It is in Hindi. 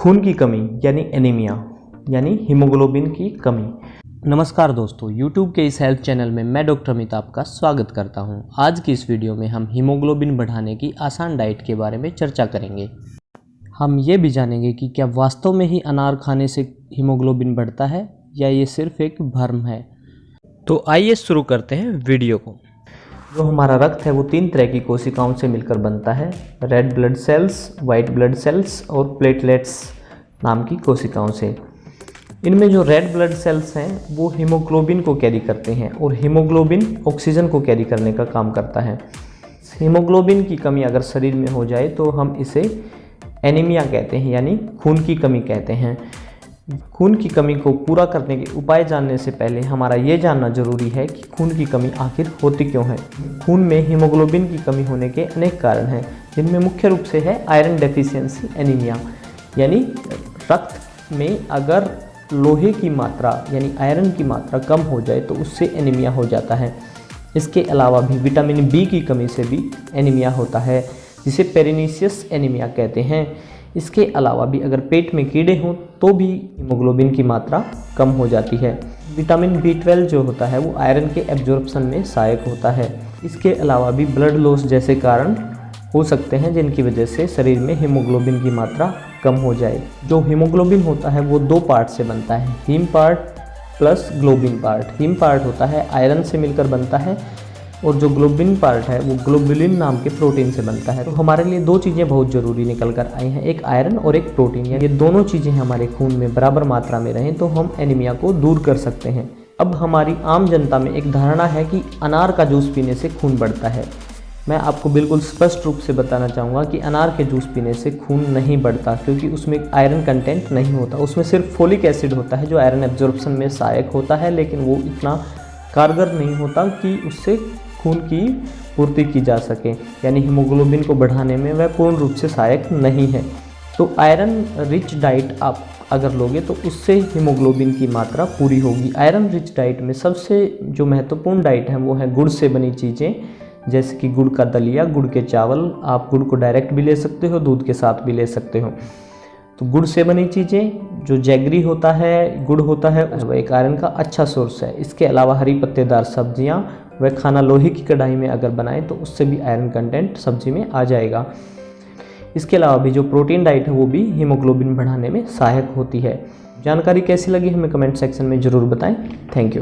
खून की कमी यानी एनीमिया यानी हीमोग्लोबिन की कमी। नमस्कार दोस्तों, YouTube के इस हेल्थ चैनल में मैं डॉक्टर अमित आपका स्वागत करता हूं। आज की इस वीडियो में हम हीमोग्लोबिन बढ़ाने की आसान डाइट के बारे में चर्चा करेंगे। हम ये भी जानेंगे कि क्या वास्तव में ही अनार खाने से हीमोग्लोबिन बढ़ता है या ये सिर्फ एक भ्रम है। तो आइए शुरू करते हैं वीडियो को। जो हमारा रक्त है वो 3 तरह की कोशिकाओं से मिलकर बनता है, red blood cells, white blood cells और प्लेटलेट्स नाम की कोशिकाओं से। इनमें जो रेड ब्लड सेल्स हैं वो हीमोग्लोबिन को कैरी करते हैं और हीमोग्लोबिन ऑक्सीजन को कैरी करने का काम करता है। हीमोग्लोबिन की कमी अगर शरीर में हो जाए तो हम इसे एनीमिया कहते हैं यानी खून की कमी कहते हैं। खून की कमी को पूरा करने के उपाय जानने से पहले हमारा ये जानना जरूरी है कि खून की कमी आखिर होती क्यों है। खून में हीमोग्लोबिन की कमी होने के अनेक कारण हैं, जिनमें मुख्य रूप से है आयरन डेफिशिएंसी एनीमिया, यानी रक्त में अगर लोहे की मात्रा यानी आयरन की मात्रा कम हो जाए तो उससे एनीमिया हो जाता है। इसके अलावा भी विटामिन बी की कमी से भी एनीमिया होता है, जिसे पेरिनीशियस एनीमिया कहते हैं। इसके अलावा भी अगर पेट में कीड़े हों तो भी हीमोग्लोबिन की मात्रा कम हो जाती है। विटामिन B12 जो होता है वो आयरन के एब्जॉर्प्शन में सहायक होता है। इसके अलावा भी ब्लड लॉस जैसे कारण हो सकते हैं जिनकी वजह से शरीर में हीमोग्लोबिन की मात्रा कम हो जाए। जो हीमोग्लोबिन होता है वो 2 पार्ट से बनता है, heme part plus globin part. Heme part होता है आयरन से मिलकर बनता है और जो ग्लोबिन पार्ट है वो ग्लोबुलिन नाम के प्रोटीन से बनता है। तो हमारे लिए 2 चीज़ें बहुत ज़रूरी निकल कर आई हैं, एक आयरन और एक प्रोटीन। ये दोनों चीज़ें हमारे खून में बराबर मात्रा में रहें तो हम एनीमिया को दूर कर सकते हैं। अब हमारी आम जनता में एक धारणा है कि अनार का जूस पीने से खून बढ़ता है। मैं आपको बिल्कुल स्पष्ट रूप से बताना चाहूँगा कि अनार के जूस पीने से खून नहीं बढ़ता, क्योंकि उसमें आयरन कंटेंट नहीं होता। उसमें सिर्फ फोलिक एसिड होता है जो आयरन एब्जॉर्प्शन में सहायक होता है, लेकिन वो इतना कारगर नहीं होता कि उससे खून की पूर्ति की जा सके, यानी हीमोग्लोबिन को बढ़ाने में वह पूर्ण रूप से सहायक नहीं है। तो आयरन रिच डाइट आप अगर लोगे तो उससे हीमोग्लोबिन की मात्रा पूरी होगी। आयरन रिच डाइट में सबसे जो महत्वपूर्ण डाइट है वो है गुड़ से बनी चीज़ें, जैसे कि गुड़ का दलिया, गुड़ के चावल। आप गुड़ को डायरेक्ट भी ले सकते हो, दूध के साथ भी ले सकते हो। तो गुड़ से बनी चीज़ें, जो जैगरी होता है, गुड़ होता है, वह एक आयरन का अच्छा सोर्स है। इसके अलावा हरी पत्तेदार सब्जियां, वह खाना लोहे की कढ़ाई में अगर बनाएं तो उससे भी आयरन कंटेंट सब्जी में आ जाएगा। इसके अलावा भी जो प्रोटीन डाइट है वो भी हीमोग्लोबिन बढ़ाने में सहायक होती है। जानकारी कैसी लगी हमें कमेंट सेक्शन में ज़रूर बताएं। Thank you.